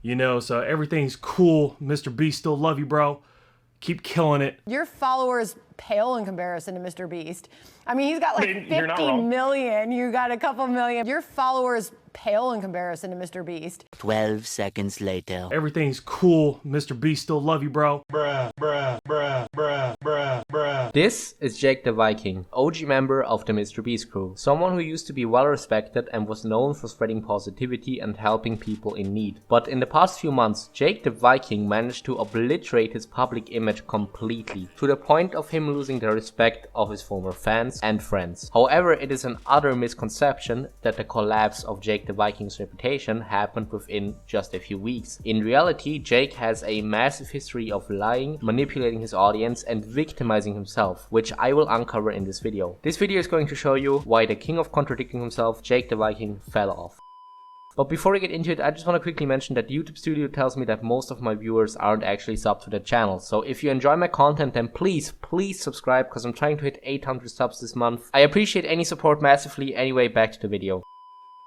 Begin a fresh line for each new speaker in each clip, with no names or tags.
you know, so everything's cool. MrBeast, still love you, bro. Keep killing it.
Your followers pale in comparison to MrBeast. I mean, he's got like 50 million. You got a couple million. Your followers pale in comparison to MrBeast.
12 seconds later.
Everything's cool. MrBeast, still love you, bro.
Bruh, bruh, bruh, bruh, bruh, bruh.
This is Jake the Viking, OG member of the MrBeast crew. Someone who used to be well respected and was known for spreading positivity and helping people in need. But in the past few months, Jake the Viking managed to obliterate his public image completely, to the point of him losing the respect of his former fans and friends. However, it is an utter misconception that the collapse of Jake the Viking's reputation happened within just a few weeks. In reality, Jake has a massive history of lying, manipulating his audience, and victimizing himself, which I will uncover in this video. This video is going to show you why the king of contradicting himself, Jake the Viking, fell off. But before we get into it, I just want to quickly mention that YouTube Studio tells me that most of my viewers aren't actually subbed to the channel. So if you enjoy my content, then please subscribe, because I'm trying to hit 800 subs this month. I appreciate any support massively. Anyway, back to the video.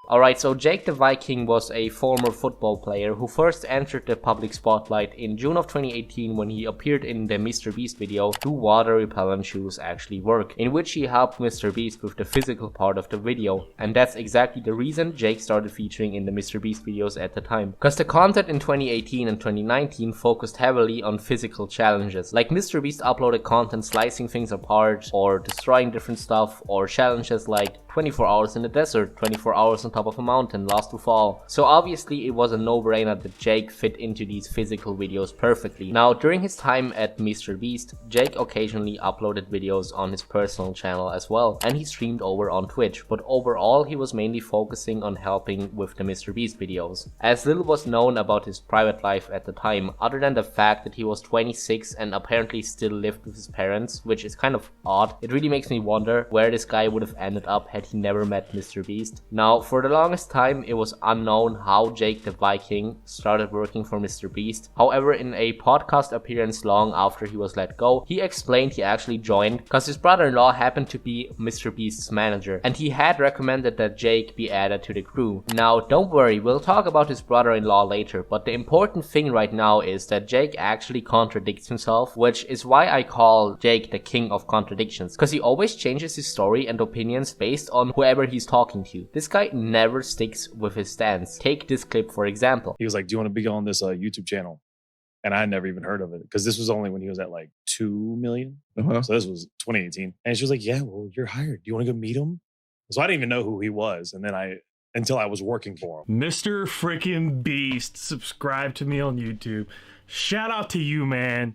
Alright, so Jake the Viking was a former football player who first entered the public spotlight in June of 2018 when he appeared in the MrBeast video Do Water Repellent Shoes Actually Work?, in which he helped MrBeast with the physical part of the video. And that's exactly the reason Jake started featuring in the MrBeast videos at the time. Because the content in 2018 and 2019 focused heavily on physical challenges. Like MrBeast uploaded content slicing things apart or destroying different stuff, or challenges like 24 hours in the desert, 24 hours on top of a mountain, last to fall. So obviously it was a no-brainer that Jake fit into these physical videos perfectly. Now, during his time at MrBeast, Jake occasionally uploaded videos on his personal channel as well, and he streamed over on Twitch, but overall he was mainly focusing on helping with the MrBeast videos. As little was known about his private life at the time, other than the fact that he was 26 and apparently still lived with his parents, which is kind of odd. It really makes me wonder where this guy would have ended up had he never met MrBeast. Now, for the longest time it was unknown how Jake the Viking started working for MrBeast. However, in a podcast appearance long after he was let go, he explained he actually joined because his brother-in-law happened to be MrBeast's manager, and he had recommended that Jake be added to the crew. Now, don't worry, we'll talk about his brother-in-law later, but the important thing right now is that Jake actually contradicts himself, which is why I call Jake the king of contradictions, because he always changes his story and opinions based on whoever he's talking to. This guy never sticks with his stance. Take this clip for example.
He was like, do you want to be on this YouTube channel? And I never even heard of it, because this was only when he was at like 2 million. So this was 2018. And she was like, yeah, well, you're hired. Do you want to go meet him? So I didn't even know who he was. And then until I was working for him.
Mr. freaking Beast, subscribe to me on YouTube. Shout out to you, man.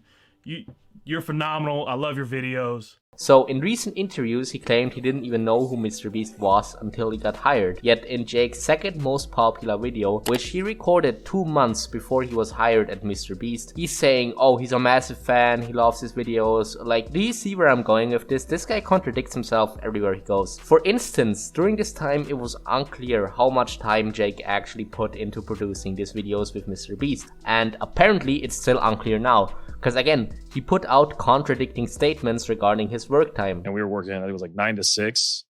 You're phenomenal. I love your videos.
So in recent interviews he claimed he didn't even know who MrBeast was until he got hired. Yet in Jake's second most popular video, which he recorded 2 months before he was hired at MrBeast, he's saying, oh, he's a massive fan, he loves his videos. Like, do you see where I'm going with this? This guy contradicts himself everywhere he goes. For instance, during this time it was unclear how much time Jake actually put into producing these videos with MrBeast. And apparently it's still unclear now. Because again, he put out contradicting statements regarding his work time.
And we were working, I think it was like 9 to 6.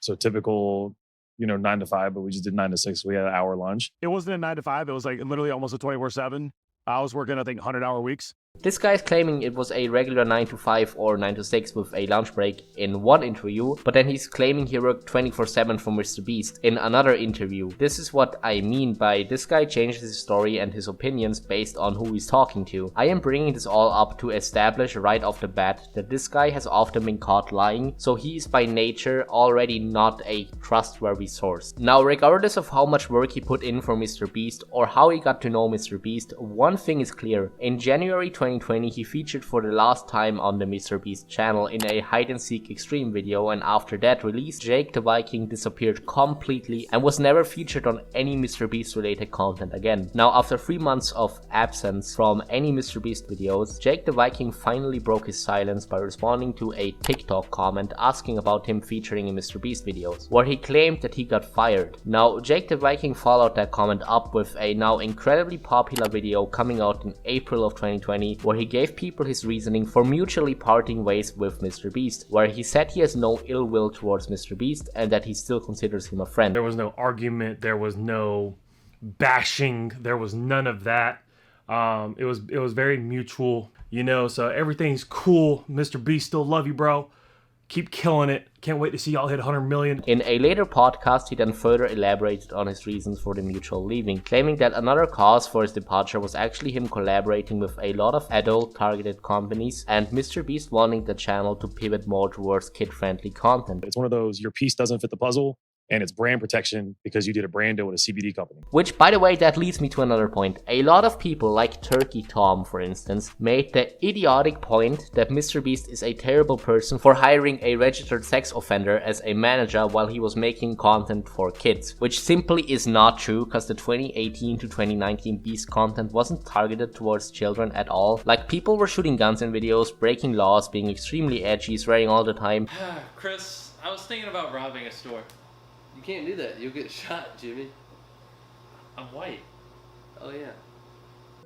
So typical, 9 to 5, but we just did 9 to 6. We had an hour lunch.
It wasn't a 9 to 5. It was like literally almost a 24/7. I was working, I think, 100-hour weeks.
This guy is claiming it was a regular 9 to 5 or 9 to 6 with a lunch break in one interview, but then he's claiming he worked 24/7 for MrBeast in another interview. This is what I mean by this guy changes his story and his opinions based on who he's talking to. I am bringing this all up to establish right off the bat that this guy has often been caught lying, so he is by nature already not a trustworthy source. Now, regardless of how much work he put in for MrBeast or how he got to know MrBeast, one thing is clear. In January 2020, he featured for the last time on the MrBeast channel in a hide-and-seek extreme video, and after that release, Jake the Viking disappeared completely and was never featured on any MrBeast related content again. Now, after 3 months of absence from any MrBeast videos, Jake the Viking finally broke his silence by responding to a TikTok comment asking about him featuring in MrBeast videos, where he claimed that he got fired. Now, Jake the Viking followed that comment up with a now incredibly popular video coming out in April of 2020, where he gave people his reasoning for mutually parting ways with MrBeast, where he said he has no ill will towards MrBeast and that he still considers him a friend.
There was no argument, there was no bashing. There was none of that. It was very mutual, you know, so everything's cool. MrBeast, still love you, bro. Keep killing it. Can't wait to see y'all hit 100 million.
In a later podcast, he then further elaborated on his reasons for the mutual leaving, claiming that another cause for his departure was actually him collaborating with a lot of adult-targeted companies and MrBeast wanting the channel to pivot more towards kid-friendly content.
It's one of those, your piece doesn't fit the puzzle, and it's brand protection because you did a brand deal with a CBD company.
Which, by the way, that leads me to another point. A lot of people, like Turkey Tom, for instance, made the idiotic point that MrBeast is a terrible person for hiring a registered sex offender as a manager while he was making content for kids. Which simply is not true, because the 2018 to 2019 Beast content wasn't targeted towards children at all. Like, people were shooting guns in videos, breaking laws, being extremely edgy, swearing all the time.
Chris, I was thinking about robbing a store.
You can't do that. You'll get shot, Jimmy.
I'm white.
Oh, yeah.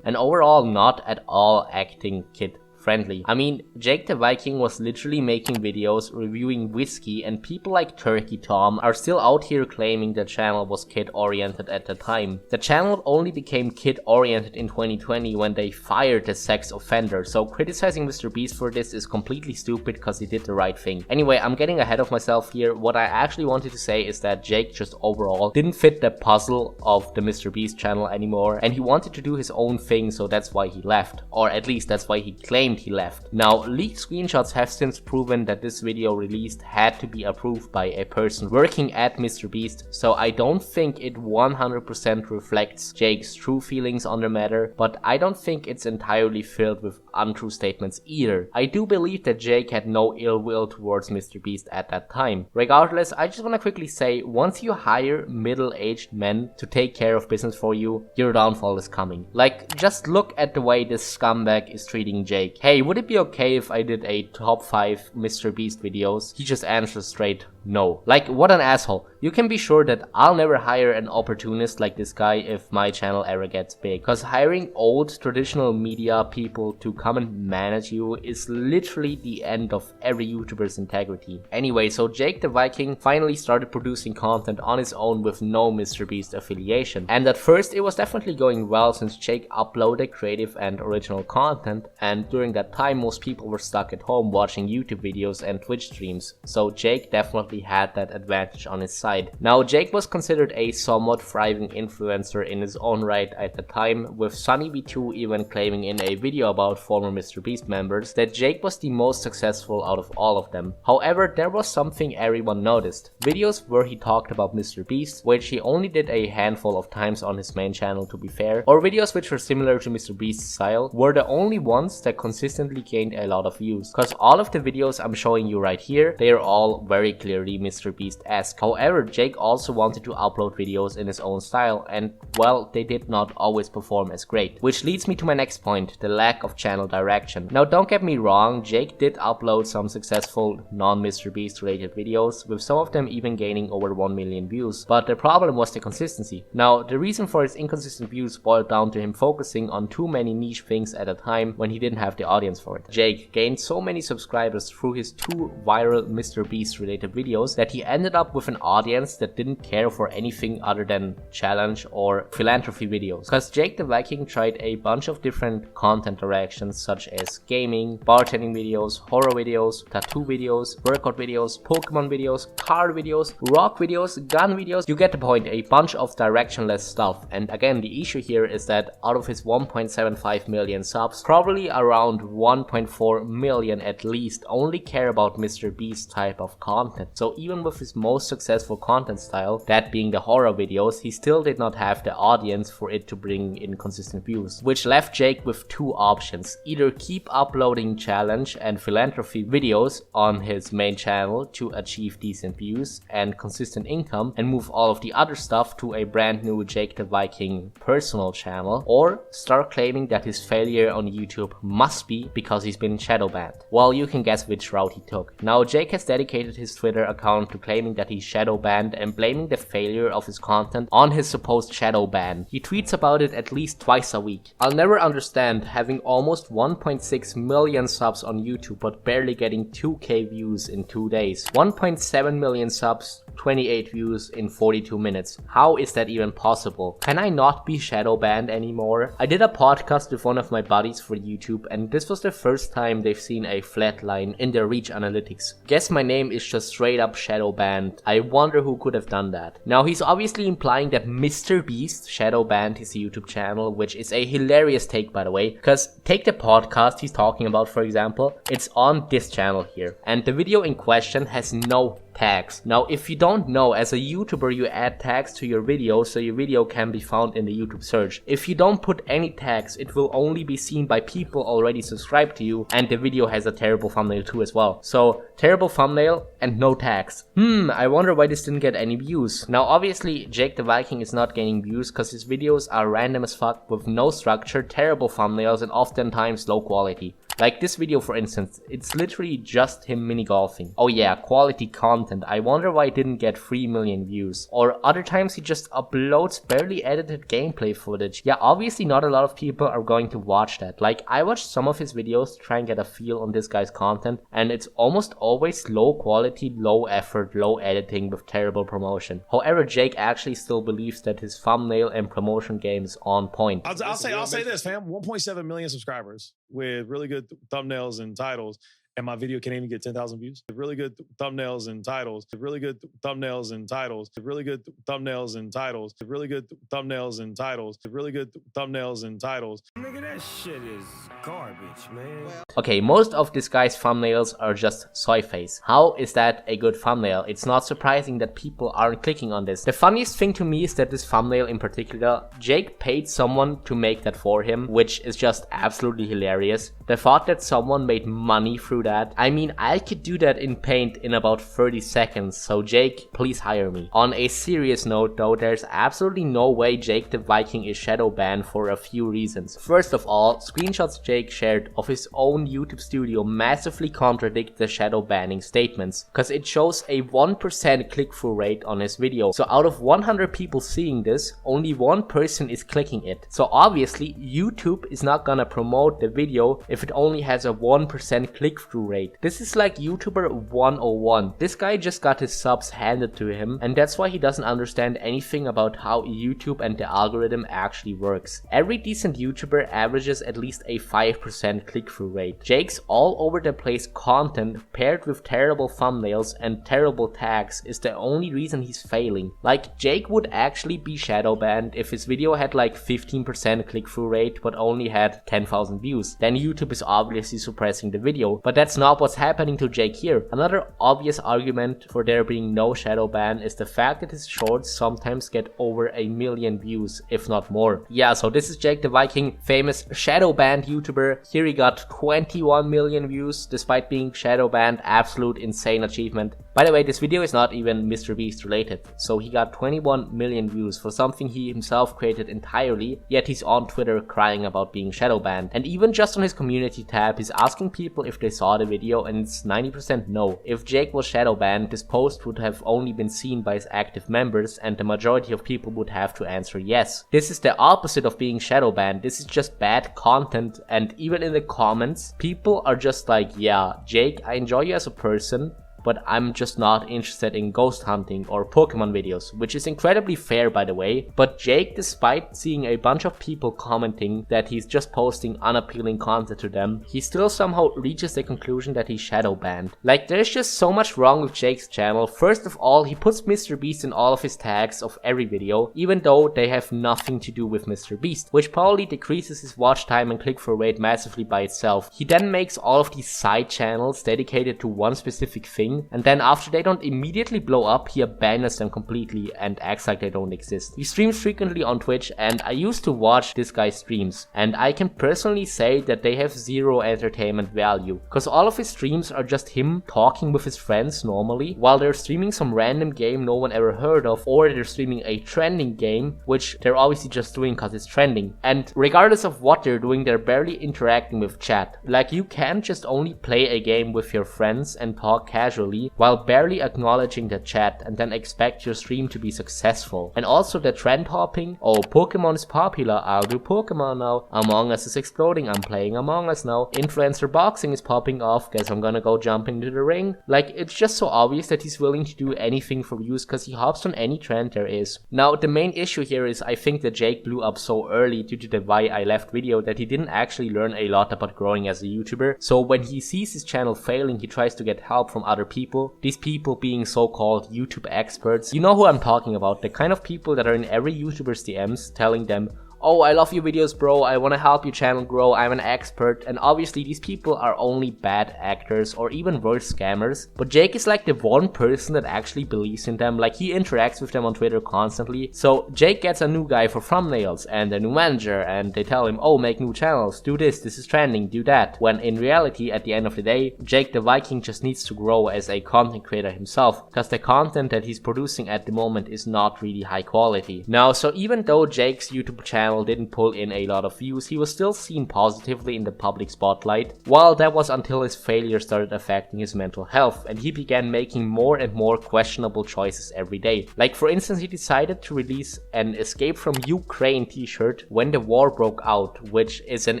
And overall, not at all acting kid friendly. I mean, Jake the Viking was literally making videos reviewing whiskey, and people like Turkey Tom are still out here claiming the channel was kid-oriented at the time. The channel only became kid-oriented in 2020 when they fired the sex offender, so criticizing MrBeast for this is completely stupid because he did the right thing. Anyway, I'm getting ahead of myself here. What I actually wanted to say is that Jake just overall didn't fit the puzzle of the MrBeast channel anymore, and he wanted to do his own thing, so that's why he left. Or at least that's why he claimed he left. Now, leaked screenshots have since proven that this video released had to be approved by a person working at MrBeast, so I don't think it 100% reflects Jake's true feelings on the matter, but I don't think it's entirely filled with untrue statements either. I do believe that Jake had no ill will towards MrBeast at that time. Regardless, I just want to quickly say, once you hire middle-aged men to take care of business for you, your downfall is coming. Like, just look at the way this scumbag is treating Jake. Hey, would it be okay if I did a top 5 MrBeast videos? He just answers straight no. Like, what an asshole. You can be sure that I'll never hire an opportunist like this guy if my channel ever gets big. Cause hiring old traditional media people to come and manage you is literally the end of every YouTuber's integrity. Anyway, so Jake the Viking finally started producing content on his own with no MrBeast affiliation. And at first it was definitely going well since Jake uploaded creative and original content, and during that time most people were stuck at home watching YouTube videos and Twitch streams. So Jake definitely had that advantage on his side. Now, Jake was considered a somewhat thriving influencer in his own right at the time, with SunnyB2 even claiming in a video about former MrBeast members that Jake was the most successful out of all of them. However, there was something everyone noticed. Videos where he talked about MrBeast, which he only did a handful of times on his main channel to be fair, or videos which were similar to MrBeast's style, were the only ones that consistently gained a lot of views. Cause all of the videos I'm showing you right here, they are all very clearly MrBeast-esque. However, Jake also wanted to upload videos in his own style, and well, they did not always perform as great. Which leads me to my next point, the lack of channel direction. Now, don't get me wrong, Jake did upload some successful non-MrBeast related videos, with some of them even gaining over 1 million views, but the problem was the consistency. Now, the reason for his inconsistent views boiled down to him focusing on too many niche things at a time when he didn't have the audience for it. Jake gained so many subscribers through his 2 viral MrBeast related videos that he ended up with an audience that didn't care for anything other than challenge or philanthropy videos. Cause Jake the Viking tried a bunch of different content directions such as gaming, bartending videos, horror videos, tattoo videos, workout videos, Pokemon videos, car videos, rock videos, gun videos. You get the point, a bunch of directionless stuff. And again, the issue here is that out of his 1.75 million subs, probably around 1.4 million at least only care about MrBeast type of content. So even with his most successful content style, that being the horror videos, he still did not have the audience for it to bring in consistent views, which left Jake with 2 options. Either keep uploading challenge and philanthropy videos on his main channel to achieve decent views and consistent income and move all of the other stuff to a brand new Jake the Viking personal channel, or start claiming that his failure on YouTube must be because he's been shadow banned. Well, you can guess which route he took. Now, Jake has dedicated his Twitter account to claiming that he's shadow banned and blaming the failure of his content on his supposed shadow ban. He tweets about it at least twice a week. I'll never understand having almost 1.6 million subs on YouTube but barely getting 2k views in 2 days. 1.7 million subs, 28 views in 42 minutes. How is that even possible? Can I not be shadow banned anymore? I did a podcast with one of my buddies for YouTube, and this was the first time they've seen a flat line in their reach analytics. Guess my name is just straight up shadow banned. I wonder who could have done that. Now he's obviously implying that MrBeast shadow banned his YouTube channel, which is a hilarious take by the way, because take the podcast he's talking about for example, it's on this channel here, and the video in question has no tags. Now if you don't know, as a YouTuber you add tags to your video so your video can be found in the YouTube search. If you don't put any tags, it will only be seen by people already subscribed to you, and the video has a terrible thumbnail too as well. So terrible thumbnail and no tags. I wonder why this didn't get any views. Now obviously Jake the Viking is not gaining views because his videos are random as fuck with no structure, terrible thumbnails, and oftentimes low quality. Like this video for instance, it's literally just him mini golfing. Oh yeah, quality content. I wonder why it didn't get 3 million views. Or other times he just uploads barely edited gameplay footage. Yeah, obviously not a lot of people are going to watch that. Like I watched some of his videos to try and get a feel on this guy's content, and it's almost always low quality, low effort, low editing with terrible promotion. However, Jake actually still believes that his thumbnail and promotion game is on point.
I'll say this, fam. 1.7 million subscribers with really good thumbnails and titles, and my video can't even get 10,000 views. Really good thumbnails and titles. Really good thumbnails and titles. Really good thumbnails and titles. Really good thumbnails and titles. Really good thumbnails and titles.
Nigga, that shit is garbage, man.
Okay, most of this guy's thumbnails are just soy face. How is that a good thumbnail? It's not surprising that people aren't clicking on this. The funniest thing to me is that this thumbnail in particular, Jake paid someone to make that for him, which is just absolutely hilarious. The thought that someone made money through that, I mean, I could do that in Paint in about 30 seconds, so Jake, please hire me. On a serious note though, there's absolutely no way Jake the Viking is shadow banned for a few reasons. First of all, screenshots Jake shared of his own YouTube studio massively contradict the shadow banning statements, because it shows a 1% click-through rate on his video. So out of 100 people seeing this, only one person is clicking it. So obviously YouTube is not gonna promote the video if it only has a 1% click-through rate. This is like YouTuber 101. This guy just got his subs handed to him, and that's why he doesn't understand anything about how YouTube and the algorithm actually works. Every decent YouTuber averages at least a 5% click-through rate. Jake's all over the place content paired with terrible thumbnails and terrible tags is the only reason he's failing. Like, Jake would actually be shadow banned if his video had like 15% click-through rate but only had 10,000 views. Then YouTube is obviously suppressing the video, but that's not what's happening to Jake here. Another obvious argument for there being no shadow ban is the fact that his shorts sometimes get over 1 million views, if not more. Yeah, so this is Jake the Viking, famous shadow banned YouTuber. Here he got 21 million views despite being shadow banned. Absolute insane achievement. By the way, this video is not even MrBeast related, so he got 21 million views for something he himself created entirely, yet he's on Twitter crying about being shadow banned. And even just on his community tab, he's asking people if they saw the video, and it's 90% no. If Jake was shadow banned, this post would have only been seen by his active members, and the majority of people would have to answer yes. This is the opposite of being shadow banned. This is just bad content, and even in the comments, people are just like, yeah, Jake, I enjoy you as a person, but I'm just not interested in ghost hunting or Pokemon videos, which is incredibly fair by the way. But Jake, despite seeing a bunch of people commenting that he's just posting unappealing content to them, he still somehow reaches the conclusion that he's shadow banned. Like, there's just so much wrong with Jake's channel. First of all, he puts MrBeast in all of his tags of every video, even though they have nothing to do with MrBeast, which probably decreases his watch time and click-through rate massively by itself. He then makes all of these side channels dedicated to one specific thing, and then after they don't immediately blow up, he abandons them completely and acts like they don't exist. He streams frequently on Twitch, and I used to watch this guy's streams, and I can personally say that they have zero entertainment value, because all of his streams are just him talking with his friends normally, while they're streaming some random game no one ever heard of, or they're streaming a trending game, which they're obviously just doing because it's trending. And regardless of what they're doing, they're barely interacting with chat. Like, you can't just only play a game with your friends and talk casually casually while barely acknowledging the chat and then expect your stream to be successful. And also the trend hopping, oh Pokemon is popular, I'll do Pokemon now, Among Us is exploding, I'm playing Among Us now, influencer boxing is popping off, guess I'm gonna go jump into the ring. Like, it's just so obvious that he's willing to do anything for views because he hops on any trend there is. Now the main issue here is I think that Jake blew up so early due to the Why I Left video that he didn't actually learn a lot about growing as a YouTuber. So when he sees his channel failing, he tries to get help from other people. These people being so-called YouTube experts. You know who I'm talking about, the kind of people that are in every YouTuber's DMs telling them, oh, I love your videos, bro, I want to help your channel grow, I'm an expert. And obviously these people are only bad actors or even worse scammers. But Jake is like the one person that actually believes in them, like he interacts with them on Twitter constantly. So Jake gets a new guy for thumbnails and a new manager and they tell him, oh, make new channels, do this is trending, do that. When in reality, at the end of the day, Jake the Viking just needs to grow as a content creator himself, because the content that he's producing at the moment is not really high quality. Now, so even though Jake's YouTube channel didn't pull in a lot of views, he was still seen positively in the public spotlight. While that was until his failure started affecting his mental health and he began making more and more questionable choices every day. Like for instance, he decided to release an Escape from Ukraine t-shirt when the war broke out, which is an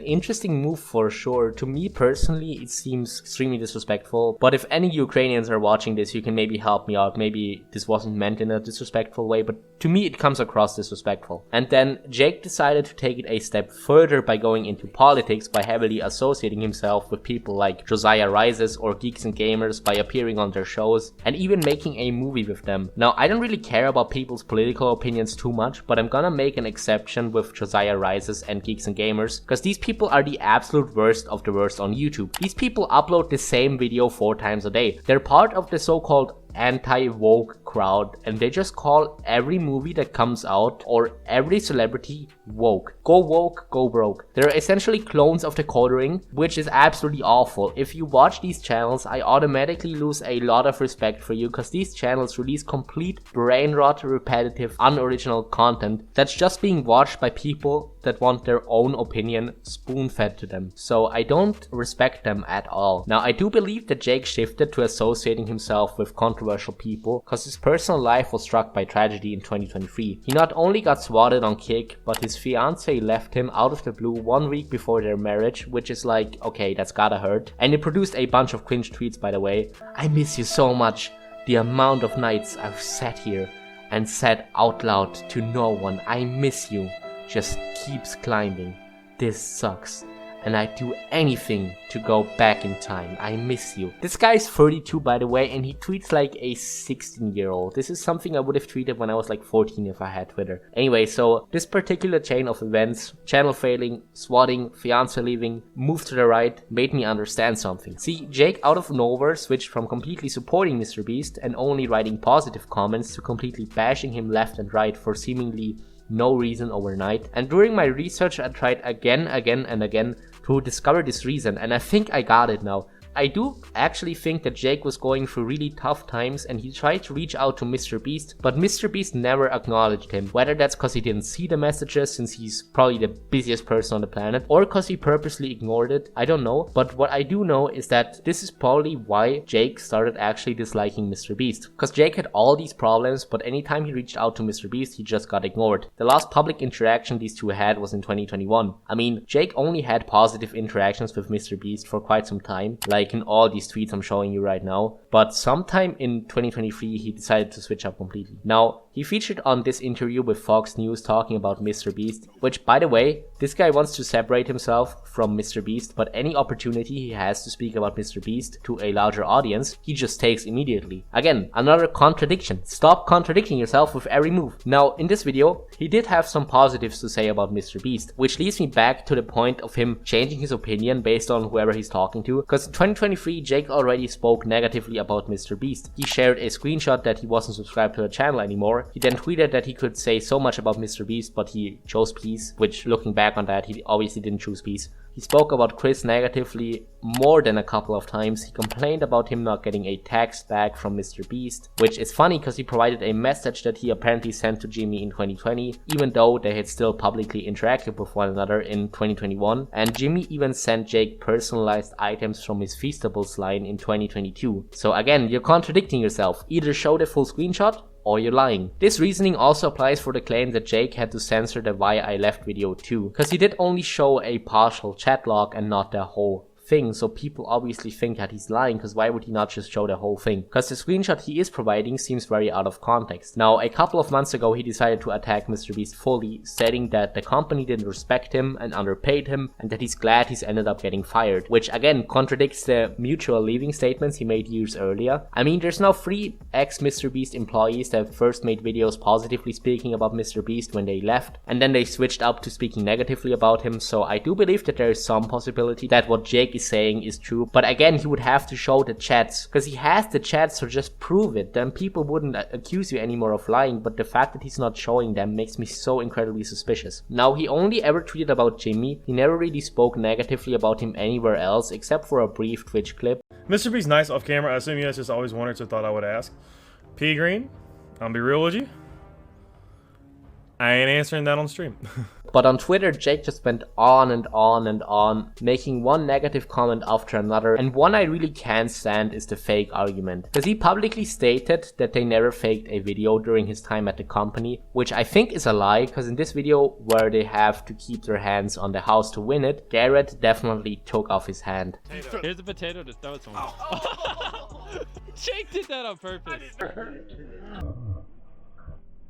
interesting move for sure. To me personally, it seems extremely disrespectful, but if any Ukrainians are watching this, you can maybe help me out. Maybe this wasn't meant in a disrespectful way, but to me it comes across disrespectful. And then Jake decided to take it a step further by going into politics by heavily associating himself with people like Josiah Rises or Geeks and Gamers by appearing on their shows and even making a movie with them. Now, I don't really care about people's political opinions too much, but I'm gonna make an exception with Josiah Rises and Geeks and Gamers because these people are the absolute worst of the worst on YouTube. These people upload the same video 4 times a day. They're part of the so-called anti-woke crowd and they just call every movie that comes out or every celebrity woke. Go woke, go broke. They're essentially clones of the coloring, which is absolutely awful. If you watch these channels, I automatically lose a lot of respect for you because these channels release complete brain rot, repetitive, unoriginal content that's just being watched by people that want their own opinion spoon-fed to them. So I don't respect them at all. Now, I do believe that Jake shifted to associating himself with controversial people because his personal life was struck by tragedy in 2023. He not only got swatted on Kick, but his fiance left him out of the blue 1 week before their marriage, which is like, okay, that's gotta hurt. And he produced a bunch of cringe tweets, by the way. I miss you so much. The amount of nights I've sat here and said out loud to no one, I miss you, just keeps climbing. This sucks. And I'd do anything to go back in time. I miss you. This guy's 32, by the way, and he tweets like a 16-year-old. This is something I would have tweeted when I was like 14 if I had Twitter. Anyway, so this particular chain of events, channel failing, swatting, fiance leaving, move to the right, made me understand something. See, Jake out of nowhere switched from completely supporting MrBeast and only writing positive comments to completely bashing him left and right for seemingly no reason overnight. And during my research, I tried again and again to discover this reason, and I think I got it now. I do actually think that Jake was going through really tough times and he tried to reach out to MrBeast, but MrBeast never acknowledged him. Whether that's because he didn't see the messages since he's probably the busiest person on the planet, or because he purposely ignored it, I don't know. But what I do know is that this is probably why Jake started actually disliking MrBeast. Because Jake had all these problems, but anytime he reached out to MrBeast, he just got ignored. The last public interaction these two had was in 2021. I mean, Jake only had positive interactions with MrBeast for quite some time, like in all these tweets I'm showing you right now, but sometime in 2023 he decided to switch up completely. Now, he featured on this interview with Fox News talking about MrBeast, which, by the way, this guy wants to separate himself from MrBeast, but any opportunity he has to speak about MrBeast to a larger audience, he just takes immediately. Again, another contradiction. Stop contradicting yourself with every move. Now, in this video, he did have some positives to say about MrBeast, which leads me back to the point of him changing his opinion based on whoever he's talking to, because in 2023, Jake already spoke negatively about MrBeast. He shared a screenshot that he wasn't subscribed to the channel anymore. He then tweeted that he could say so much about MrBeast, but he chose peace, which, looking back on that, he obviously didn't choose peace. He spoke about Chris negatively more than a couple of times. He complained about him not getting a text back from MrBeast, which is funny because he provided a message that he apparently sent to Jimmy in 2020, even though they had still publicly interacted with one another in 2021. And Jimmy even sent Jake personalized items from his Feastables line in 2022. So again, you're contradicting yourself. Either show the full screenshot or you're lying. This reasoning also applies for the claim that Jake had to censor the Why I Left video too, because he did only show a partial chat log and not the whole thing, so people obviously think that he's lying, because why would he not just show the whole thing? Because the screenshot he is providing seems very out of context. Now, a couple of months ago, he decided to attack MrBeast fully, stating that the company didn't respect him and underpaid him, and that he's glad he's ended up getting fired, which again contradicts the mutual leaving statements he made years earlier. I mean, there's now 3 ex-MrBeast employees that first made videos positively speaking about MrBeast when they left, and then they switched up to speaking negatively about him, so I do believe that there is some possibility that what Jake is saying is true. But again, he would have to show the chats, because he has the chats, so just prove it. Then people wouldn't accuse you anymore of lying, but the fact that he's not showing them makes me so incredibly suspicious. Now, he only ever tweeted about Jimmy. He never really spoke negatively about him anywhere else, except for a brief Twitch clip.
MrBeast nice off camera. I assume you guys just always wondered, so thought I would ask. P Green, I'll be real with you, I ain't answering that on stream.
But on Twitter, Jake just went on and on and on, making one negative comment after another, and one I really can't stand is the fake argument. Because he publicly stated that they never faked a video during his time at the company, which I think is a lie, because in this video where they have to keep their hands on the house to win it, Garrett definitely took off his hand.
Here's a potato to throw at someone. Jake did that on purpose.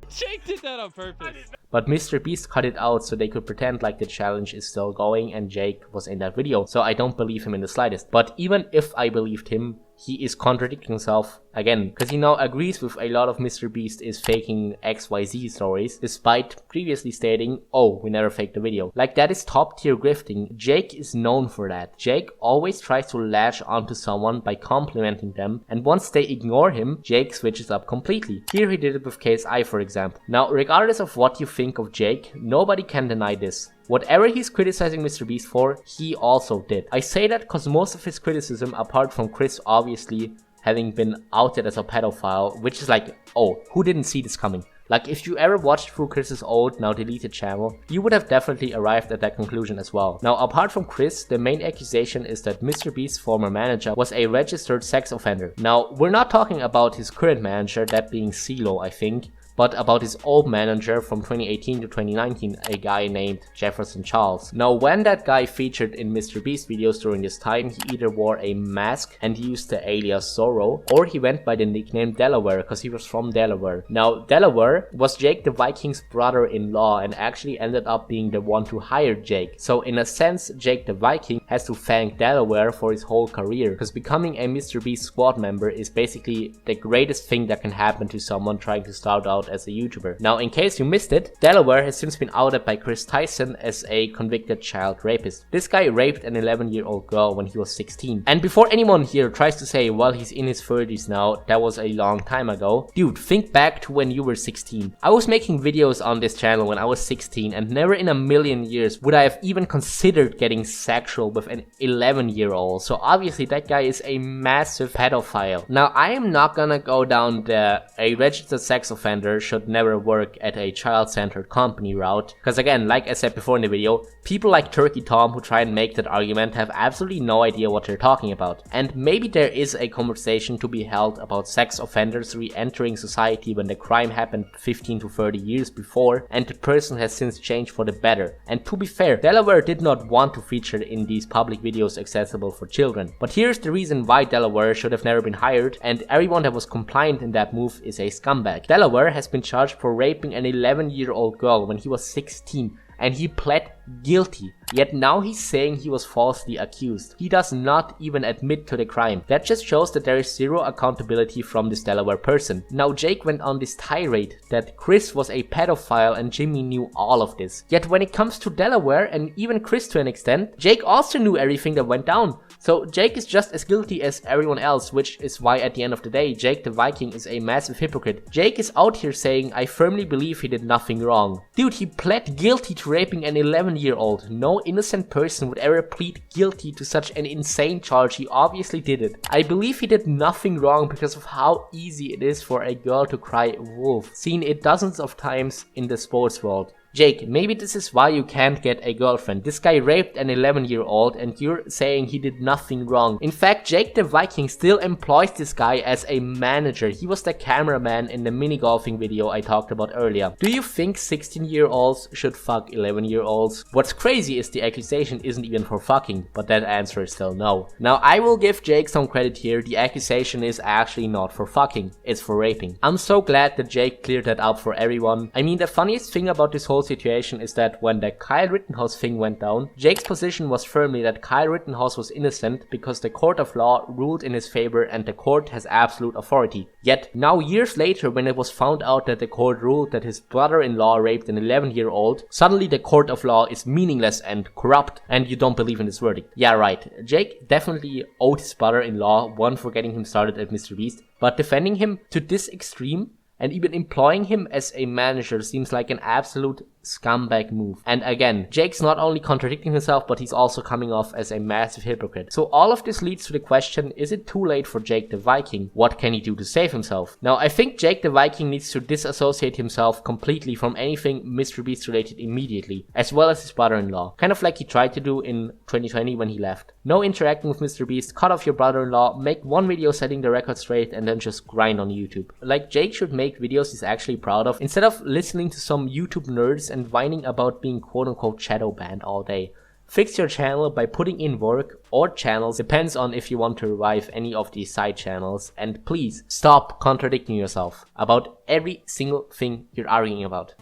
Jake did that on purpose.
But MrBeast cut it out so they could pretend like the challenge is still going and Jake was in that video, so I don't believe him in the slightest. But even if I believed him, he is contradicting himself again, because he now agrees with a lot of MrBeast is faking XYZ stories, despite previously stating, oh, we never faked the video. Like, that is top tier grifting. Jake is known for that. Jake always tries to latch onto someone by complimenting them, and once they ignore him, Jake switches up completely. Here he did it with KSI, for example. Now, regardless of what you think of Jake, nobody can deny this. Whatever he's criticizing MrBeast for, he also did. I say that because most of his criticism, apart from Chris obviously having been outed as a pedophile, which is like, oh, who didn't see this coming? Like, if you ever watched through Chris's old, now deleted channel, you would have definitely arrived at that conclusion as well. Now, apart from Chris, the main accusation is that MrBeast's former manager was a registered sex offender. Now, we're not talking about his current manager, that being CeeLo, I think, but about his old manager from 2018 to 2019, a guy named Jefferson Charles. Now, when that guy featured in MrBeast videos during this time, he either wore a mask and used the alias Zorro, or he went by the nickname Delaware because he was from Delaware. Now, Delaware was Jake the Viking's brother-in-law and actually ended up being the one who hired Jake. So in a sense, Jake the Viking has to thank Delaware for his whole career, because becoming a MrBeast squad member is basically the greatest thing that can happen to someone trying to start out as a YouTuber. Now, in case you missed it, Delaware has since been outed by Kris Tyson as a convicted child rapist. This guy raped an 11-year-old girl when he was 16. And before anyone here tries to say, well, he's in his 30s now, that was a long time ago. Dude, think back to when you were 16. I was making videos on this channel when I was 16, and never in a million years would I have even considered getting sexual with an 11-year-old. So obviously that guy is a massive pedophile. Now, I am not gonna go down the a registered sex offender should never work at a child-centered company route, because again, like I said before in the video, people like Turkey Tom who try and make that argument have absolutely no idea what they're talking about. And maybe there is a conversation to be held about sex offenders re-entering society when the crime happened 15 to 30 years before and the person has since changed for the better. And to be fair, Delaware did not want to feature in these public videos accessible for children. But here's the reason why Delaware should have never been hired, and everyone that was compliant in that move is a scumbag. Delaware has been charged for raping an 11-year-old girl when he was 16, and he pled guilty. Yet now he's saying he was falsely accused. He does not even admit to the crime. That just shows that there is zero accountability from this Delaware person. Now, Jake went on this tirade that Chris was a pedophile and Jimmy knew all of this. Yet when it comes to Delaware, and even Chris to an extent, Jake also knew everything that went down. So Jake is just as guilty as everyone else, which is why at the end of the day, Jake the Viking is a massive hypocrite. Jake is out here saying, I firmly believe he did nothing wrong. Dude, he pled guilty to raping an 11 11-year-old. No innocent person would ever plead guilty to such an insane charge. He obviously did it. I believe he did nothing wrong because of how easy it is for a girl to cry wolf. Seen it dozens of times in the sports world. Jake, maybe this is why you can't get a girlfriend. This guy raped an 11-year-old and you're saying he did nothing wrong. In fact, Jake the Viking still employs this guy as a manager. He was the cameraman in the mini golfing video I talked about earlier. Do you think 16-year-olds should fuck 11-year-olds? What's crazy is the accusation isn't even for fucking, but that answer is still no. Now I will give Jake some credit here. The accusation is actually not for fucking, it's for raping. I'm so glad that Jake cleared that up for everyone. I mean, the funniest thing about this whole situation is that when the Kyle Rittenhouse thing went down, Jake's position was firmly that Kyle Rittenhouse was innocent because the court of law ruled in his favor and the court has absolute authority. Yet, now years later, when it was found out that the court ruled that his brother-in-law raped an 11-year-old, suddenly the court of law is meaningless and corrupt and you don't believe in this verdict. Yeah, right. Jake definitely owed his brother-in-law one for getting him started at MrBeast, but defending him to this extreme and even employing him as a manager seems like an absolute scumbag move. And again, Jake's not only contradicting himself, but he's also coming off as a massive hypocrite. So all of this leads to the question, is it too late for Jake the Viking? What can he do to save himself? Now, I think Jake the Viking needs to disassociate himself completely from anything MrBeast related immediately, as well as his brother-in-law. Kind of like he tried to do in 2020 when he left. No interacting with MrBeast, cut off your brother-in-law, make one video setting the record straight, and then just grind on YouTube. Like, Jake should make videos he's actually proud of, instead of listening to some YouTube nerds and whining about being quote-unquote shadow banned all day. Fix your channel by putting in work or channels, depends on if you want to revive any of these side channels, and please stop contradicting yourself about every single thing you're arguing about.